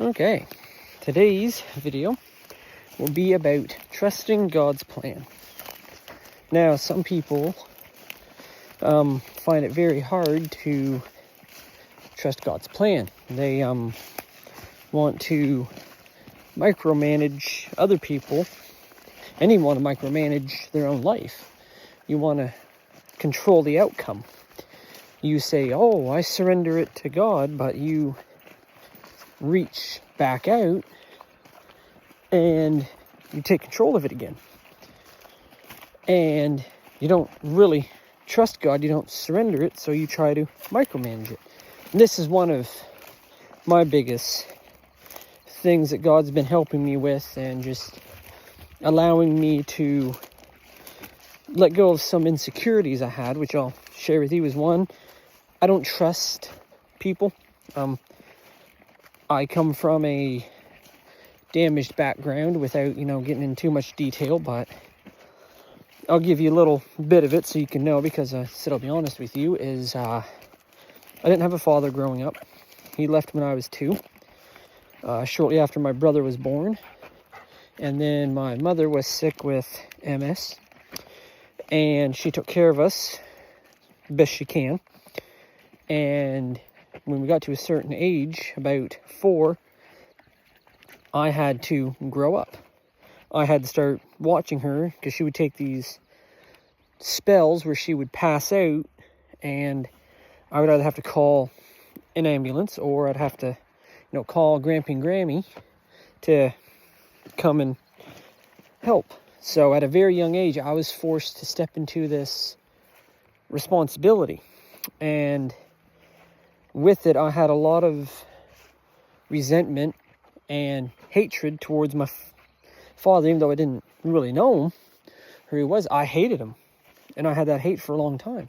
Okay, today's video will be about trusting God's plan. Now, some people find it very hard to trust God's plan. They want to micromanage other people, and even want to micromanage their own life. You want to control the outcome. You say, oh, I surrender it to God, but you reach back out and you take control of it again. And you don't really trust God, you don't surrender it, so you try to micromanage it. And this is one of my biggest things that God's been helping me with, and just allowing me to let go of some insecurities I had, which I'll share with you. Is one, I don't trust people. I come from a damaged background without, getting into too much detail, but I'll give you a little bit of it so you can know, because I said I'll be honest with you, is I didn't have a father growing up. He left when I was 2, shortly after my brother was born. And then my mother was sick with MS, and she took care of us best she can. And when we got to a certain age, about 4, I had to grow up. I had to start watching her, because she would take these spells where she would pass out, and I would either have to call an ambulance, or I'd have to, call Grampy and Grammy to come and help. So at a very young age, I was forced to step into this responsibility. And with it, I had a lot of resentment and hatred towards my father. Even though I didn't really know him, who he was, I hated him. And I had that hate for a long time.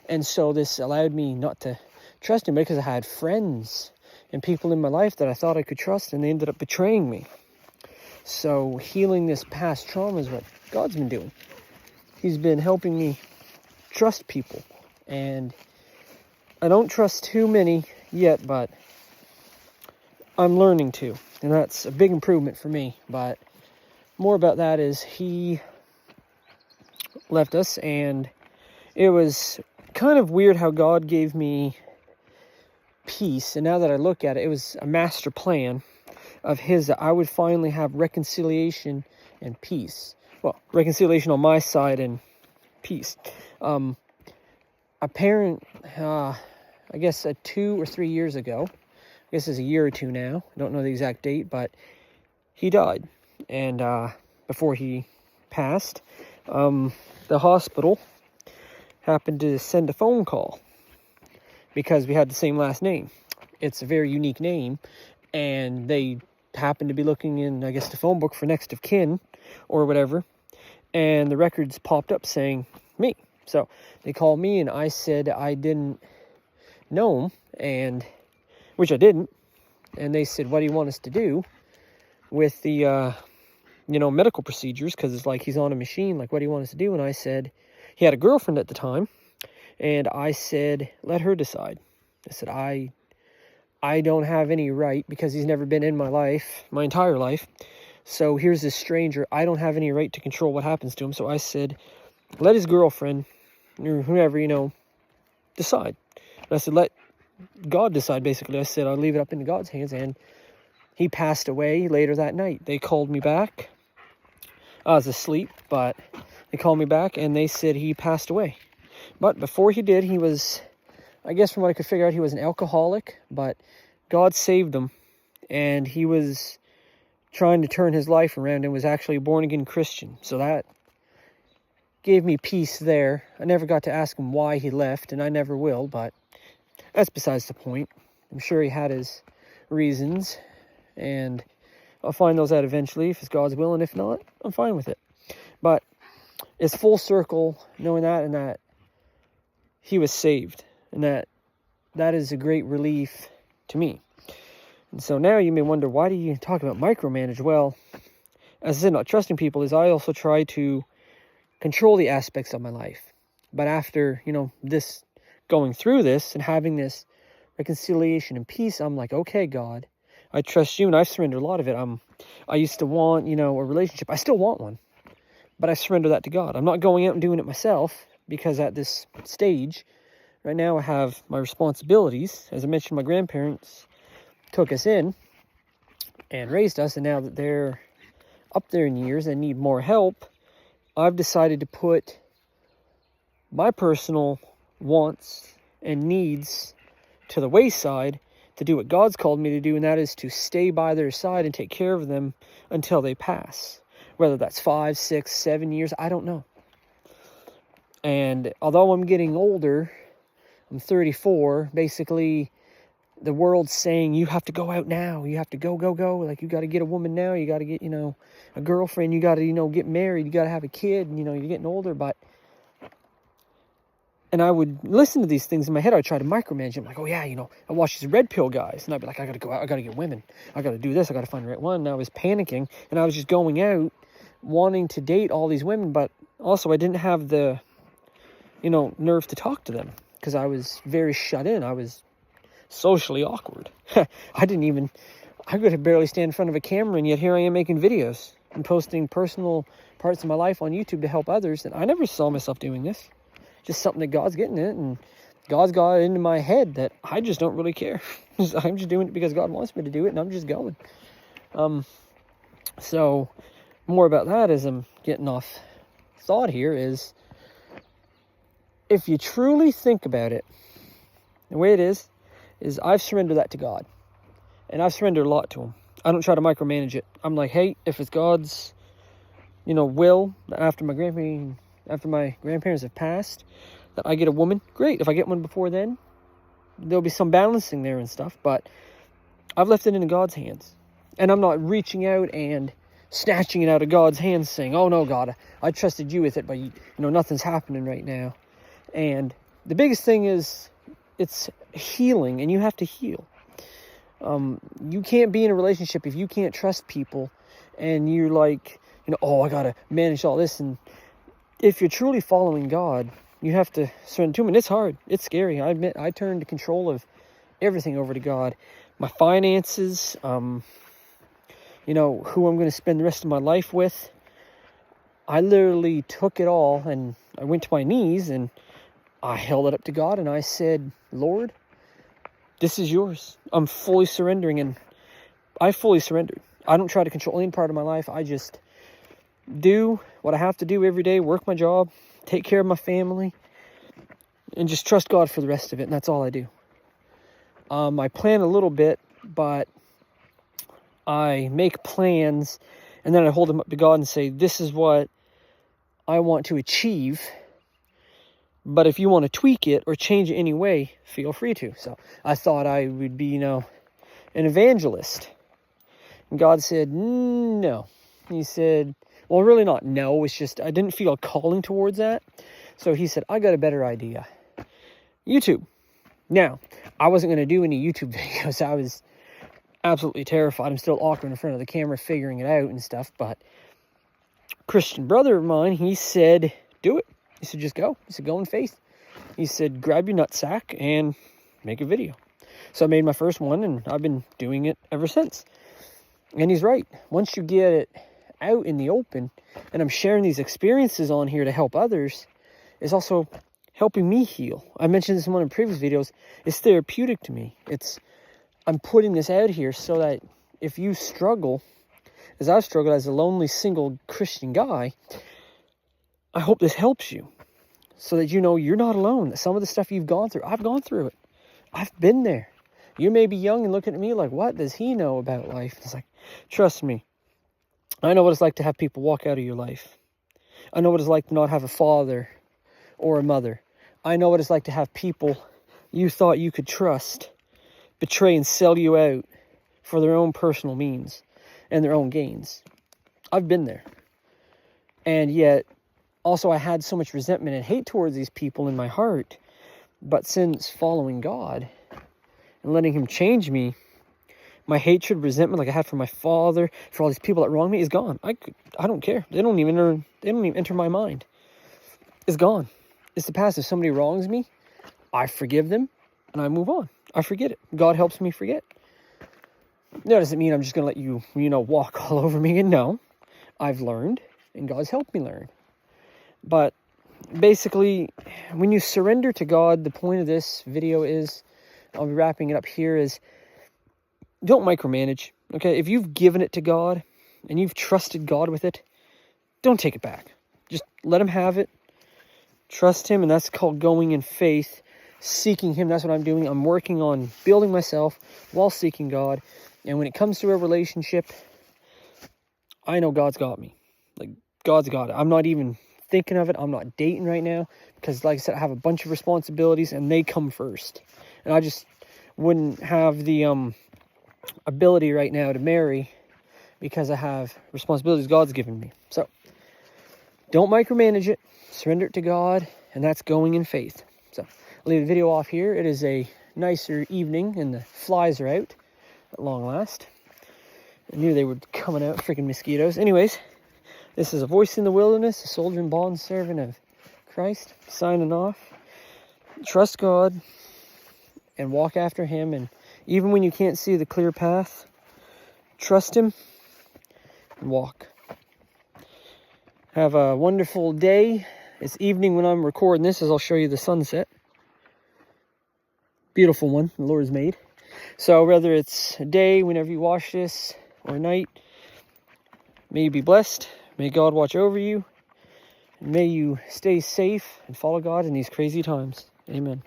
And so this allowed me not to trust him, because I had friends and people in my life that I thought I could trust, and they ended up betraying me. So healing this past trauma is what God's been doing. He's been helping me trust people. And I don't trust too many yet, but I'm learning to. And that's a big improvement for me. But more about that is, he left us, and it was kind of weird how God gave me peace. And now that I look at it, it was a master plan of his, that I would finally have reconciliation and peace. Well, reconciliation on my side and peace. A parent, I guess 2 or 3 years ago, I guess it's a year or 2 now, I don't know the exact date, but he died. And before he passed, the hospital happened to send a phone call, because we had the same last name. It's a very unique name, and they happened to be looking in, I guess, the phone book for next of kin or whatever, and the records popped up saying me. So they called me, and I said I didn't know him, and which I didn't. And they said, what do you want us to do with the medical procedures? Because it's like he's on a machine. Like, what do you want us to do? And I said, he had a girlfriend at the time, and I said, let her decide. I said, I don't have any right, because he's never been in my life, my entire life. So here's this stranger. I don't have any right to control what happens to him. So I said, let his girlfriend, or whoever, decide. And I said, let God decide, basically. I said, I'll leave it up into God's hands. And he passed away later that night. They called me back. I was asleep, but they called me back, and they said he passed away. But before he did, he was, I guess from what I could figure out, he was an alcoholic, but God saved him, and he was trying to turn his life around and was actually a born-again Christian. So that gave me peace there. I never got to ask him why he left, and I never will, but that's besides the point. I'm sure he had his reasons, and I'll find those out eventually if it's God's will, and if not, I'm fine with it. But it's full circle knowing that, and that he was saved, and that is a great relief to me. And so now you may wonder, why do you talk about micromanage? Well, as I said, not trusting people is, I also try to control the aspects of my life. But after, this, going through this and having this reconciliation and peace, I'm like, okay, God, I trust you, and I've surrendered a lot of it. I used to want, a relationship. I still want one, but I surrender that to God. I'm not going out and doing it myself, because at this stage, right now, I have my responsibilities. As I mentioned, my grandparents took us in and raised us, and now that they're up there in years and need more help, I've decided to put my personal wants and needs to the wayside to do what God's called me to do, and that is to stay by their side and take care of them until they pass. Whether that's 5, 6, 7 years, I don't know. And although I'm getting older, I'm 34, basically the world's saying you have to go out now, you have to go. Like, you got to get a woman now, you got to get, a girlfriend, you got to, get married, you got to have a kid, and, you're getting older. And I would listen to these things in my head. I would try to micromanage them. Like, oh yeah, I watch these red pill guys. And I'd be like, I got to go out. I got to get women. I got to do this. I got to find the right one. And I was panicking. And I was just going out wanting to date all these women. But also I didn't have the, nerve to talk to them, because I was very shut in. I was socially awkward. I could barely stand in front of a camera. And yet here I am making videos and posting personal parts of my life on YouTube to help others. And I never saw myself doing this. Just something that God's getting it, and God's got it into my head that I just don't really care. I'm just doing it because God wants me to do it, and I'm just going. So more about that as I'm getting off thought here is, if you truly think about it, the way it is I've surrendered that to God, and I've surrendered a lot to Him. I don't try to micromanage it. I'm like, hey, if it's God's, will, after my grandparents have passed, that I get a woman, great. If I get one before then, there'll be some balancing there and stuff, but I've left it in God's hands. And I'm not reaching out and snatching it out of God's hands saying, oh no, God, I trusted you with it, but nothing's happening right now. And the biggest thing is, it's healing, and you have to heal. You can't be in a relationship if you can't trust people, and you're like, I gotta manage all this. And if you're truly following God, you have to surrender to Him. And it's hard. It's scary. I admit, I turned the control of everything over to God. My finances, who I'm going to spend the rest of my life with. I literally took it all, and I went to my knees, and I held it up to God, and I said, Lord, this is yours. I'm fully surrendering, and I fully surrendered. I don't try to control any part of my life. I just do what I have to do every day, work my job, take care of my family, and just trust God for the rest of it, and that's all I do. I plan a little bit, but I make plans, and then I hold them up to God and say, this is what I want to achieve, but if you want to tweak it or change it any way, feel free to. So I thought I would be, an evangelist. And God said, no. He said, well, really not no. It's just I didn't feel a calling towards that. So He said, I got a better idea. YouTube. Now, I wasn't going to do any YouTube videos. I was absolutely terrified. I'm still awkward in front of the camera figuring it out and stuff. But a Christian brother of mine, he said, do it. He said, just go. He said, go in faith. He said, grab your nutsack and make a video. So I made my first one, and I've been doing it ever since. And he's right. Once you get it out in the open, and I'm sharing these experiences on here to help others, it's also helping me heal. I mentioned this in one of the previous videos. It's therapeutic to me. I'm putting this out here so that if you struggle, as I've struggled as a lonely single Christian guy, I hope this helps you so that you're not alone. That some of the stuff you've gone through, I've gone through it. I've been there. You may be young and looking at me like, what does he know about life? It's like, trust me. I know what it's like to have people walk out of your life. I know what it's like to not have a father or a mother. I know what it's like to have people you thought you could trust betray and sell you out for their own personal means and their own gains. I've been there. And yet, also I had so much resentment and hate towards these people in my heart. But since following God and letting Him change me, my hatred, resentment like I had for my father, for all these people that wronged me, is gone. I don't care. They don't even enter my mind. It's gone. It's the past. If somebody wrongs me, I forgive them and I move on. I forget it. God helps me forget. That doesn't mean I'm just going to let you, walk all over me. And no, I've learned, and God's helped me learn. But basically, when you surrender to God, the point of this video is, I'll be wrapping it up here, is don't micromanage. Okay, if you've given it to God and you've trusted God with it, don't take it back. Just let him have it. Trust him, and that's called going in faith, seeking him. That's what I'm doing. I'm working on building myself while seeking God. And when it comes to a relationship, I know God's got me. Like, God's got it. I'm not even thinking of it. I'm not dating right now because, like I said, I have a bunch of responsibilities and they come first. And I just wouldn't have the ability right now to marry because I have responsibilities God's given me. So don't micromanage it. Surrender it to God, and that's going in faith. So I'll leave the video off here. It is a nicer evening and the flies are out at long last. I knew they were coming out, freaking mosquitoes. Anyways, this is a voice in the wilderness, a soldier and bond servant of Christ, signing off. Trust God and walk after him. And even when you can't see the clear path, trust him and walk. Have a wonderful day. It's evening when I'm recording this, as I'll show you the sunset. Beautiful one the Lord's made. So whether it's a day whenever you watch this or night, may you be blessed. May God watch over you. And may you stay safe and follow God in these crazy times. Amen.